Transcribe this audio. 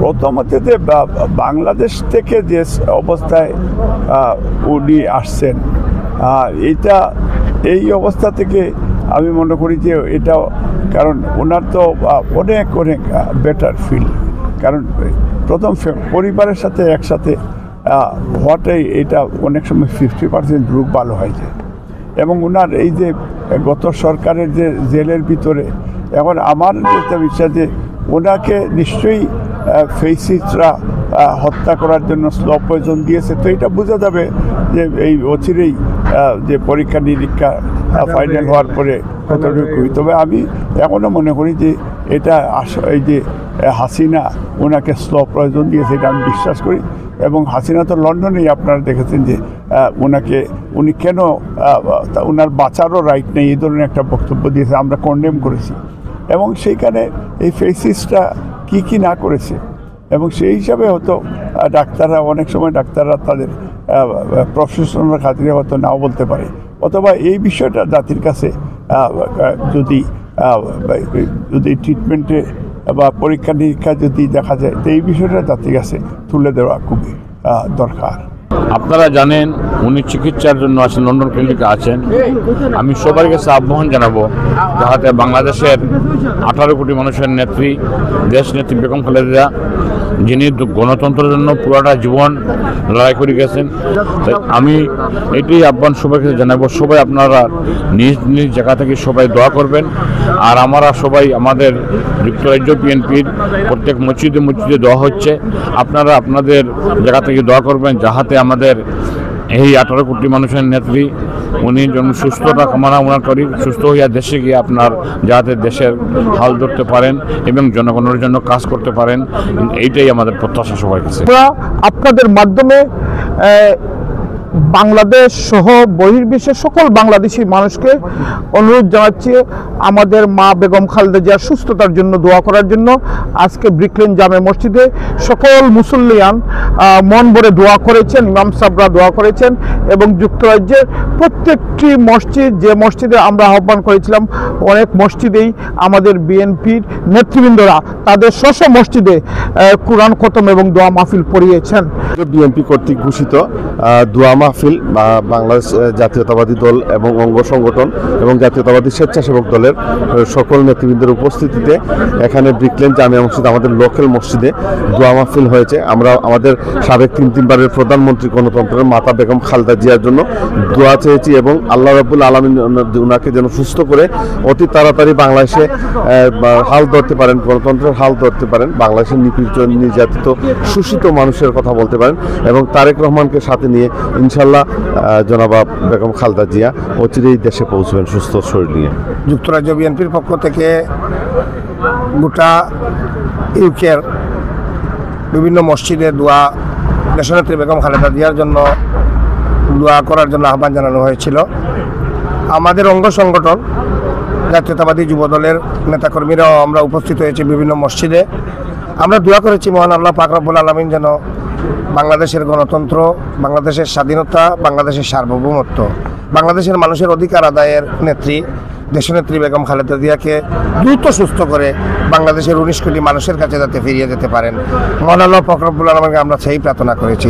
প্রথমত যে বাংলাদেশ থেকে যে অবস্থায় উনি আসছেন, এই অবস্থা থেকে আমি মনে করি যে এটা, কারণ ওনার তো অনেক বেটার ফিল, কারণ প্রথম পরিবারের সাথে একসাথে হওয়াটাই এটা অনেক সময় 50% রোগ ভালো হয়ে যায়। এবং ওনার এই যে গত সরকারের যে জেলের ভিতরে, এখন আমার যেটা বিশ্বাস যে ওনাকে নিশ্চয়ই ফেসিস্টরা হত্যা করার জন্য স্লো পয়জন দিয়েছে। তো এটা বোঝা যাবে যে এই অচিরেই যে পরীক্ষা নিরীক্ষা ফাইনাল হওয়ার পরে কতটুকু। তবে আমি এখনও মনে করি যে এটা এই যে হাসিনা ওনাকে স্লো পয়জন দিয়েছে, এটা আমি বিশ্বাস করি। এবং হাসিনা তো লন্ডনেই আপনারা দেখেছেন যে উনি কেন ওনার বাঁচারও রাইট নেই, এই ধরনের একটা বক্তব্য দিয়েছে, আমরা কন্ডেম করেছি। এবং সেইখানে এই ফেসিস্টরা কি না করেছে, এবং সেই হিসাবে হয়তো ডাক্তাররা অনেক সময় তাদের প্রফেশনাল খাতিরে হয়তো নাও বলতে পারে, অথবা এই বিষয়টা জাতির কাছে যদি ট্রিটমেন্টে বা পরীক্ষা নিরীক্ষা যদি দেখা যায়, তো এই বিষয়টা জাতির কাছে তুলে দেওয়া খুবই দরকার। আপনারা জানেন উনি চিকিৎসার জন্য আছেন, লন্ডন ক্লিনিকে আছেন। আমি সবার কাছে আহ্বান জানাবো যাহাতে বাংলাদেশের 18 কোটি মানুষের নেত্রী, দেশ নেত্রী বেগম খালেদা, যিনি গণতন্ত্রের জন্য পুরোটা জীবন লড়াই করে গেছেন, তাই আমি এটাই আহ্বান সবার কাছে জানাবো, সবাই আপনারা নিজ নিজ জায়গা থেকে সবাই দোয়া করবেন। আর আমরা সবাই আমাদের যুক্তরাজ্য বিএনপির প্রত্যেক মসজিদে দোয়া হচ্ছে, আপনারা আপনাদের জায়গা থেকে দোয়া করবেন যাহাতে আমাদের এই 18 কোটি মানুষের নেত্রী উনি যেন সুস্থতা কামনা করি, সুস্থ হইয়া দেশে গিয়ে আপনার যাতে দেশের হাল ধরতে পারেন এবং জনগণের জন্য কাজ করতে পারেন, এইটাই আমাদের প্রত্যাশা সবার কাছে। আপনাদের মাধ্যমে বাংলাদেশ সহ বহির্বিশ্বের সকল বাংলাদেশি মানুষকে অনুরোধ জানাচ্ছি আমাদের মা বেগম খালেদা জিয়ার সুস্থতার জন্য দোয়া করার জন্য। আজকে ব্রিকলেন জামে মসজিদে সকল মুসল্লিয়ান মন ভরে দোয়া করেছেন, ইমাম সাহেবরা দোয়া করেছেন, এবং যুক্তরাজ্যের প্রত্যেকটি মসজিদ, যে মসজিদে আমরা আহ্বান করেছিলাম, অনেক মসজিদেই আমাদের বিএনপির নেতৃবৃন্দরা তাদের স্ব মসজিদে কুরআন খতম এবং দোয়া মাহফিল পড়িয়েছেন। বিএনপি কর্তৃক ঘোষিত দোয়া মাহফিল বাংলাদেশ জাতীয়তাবাদী দল এবং অঙ্গ সংগঠন এবং জাতীয়তাবাদী স্বেচ্ছাসেবক দলের সকল নেতৃবৃন্দের উপস্থিতিতে এখানে ব্রিকলেন জামিয়া মসজিদ, আমাদের লোকাল মসজিদে দোয়া মাহফিল হয়েছে। আমরা আমাদের সাবেক তিনবারের প্রধানমন্ত্রী গণতন্ত্রের মাতা বেগম খালেদা জিয়ার জন্য দোয়া চেয়েছি এবং আল্লাহ রাব্বুল আলামিন ওনাকে যেন সুস্থ করে অতি তাড়াতাড়ি বাংলাদেশে হাল ধরতে পারেন, গণতন্ত্রের হাল ধরতে পারেন, বাংলাদেশের নির্যাতিত শোষিত মানুষের কথা বলতে পারেন, এবং তারেক রহমানকে সাথে নিয়ে ইনশাল্লাহ জনাব বেগম খালেদা জিয়া অচিরেই দেশে পৌঁছবেন সুস্থ শরীর নিয়ে। যুক্তরাজ্য বিএনপির পক্ষ থেকে গোটা ইউকের বিভিন্ন মসজিদে দোয়া, দেশনেত্রী বেগম খালেদা জিয়ার জন্য দোয়া করার জন্য আহ্বান জানানো হয়েছিল। আমাদের অঙ্গ সংগঠন জাতীয়তাবাদী যুব দলের নেতাকর্মীরাও আমরা উপস্থিত হয়েছি বিভিন্ন মসজিদে। আমরা দোয়া করেছি মহান আল্লাহ পাক রব্বুল আলামিন যেন বাংলাদেশের গণতন্ত্র, বাংলাদেশের স্বাধীনতা, বাংলাদেশের সার্বভৌমত্ব, বাংলাদেশের মানুষের অধিকার আদায়ের নেত্রী দেশনেত্রী বেগম খালেদা জিয়াকে দ্রুত সুস্থ করে বাংলাদেশের 19 কোটি মানুষের কাছে যাতে ফিরিয়ে যেতে পারেন, মহান আল্লাহ পাক রব্বুল আলামিনকে আমরা সেই প্রার্থনা করেছি।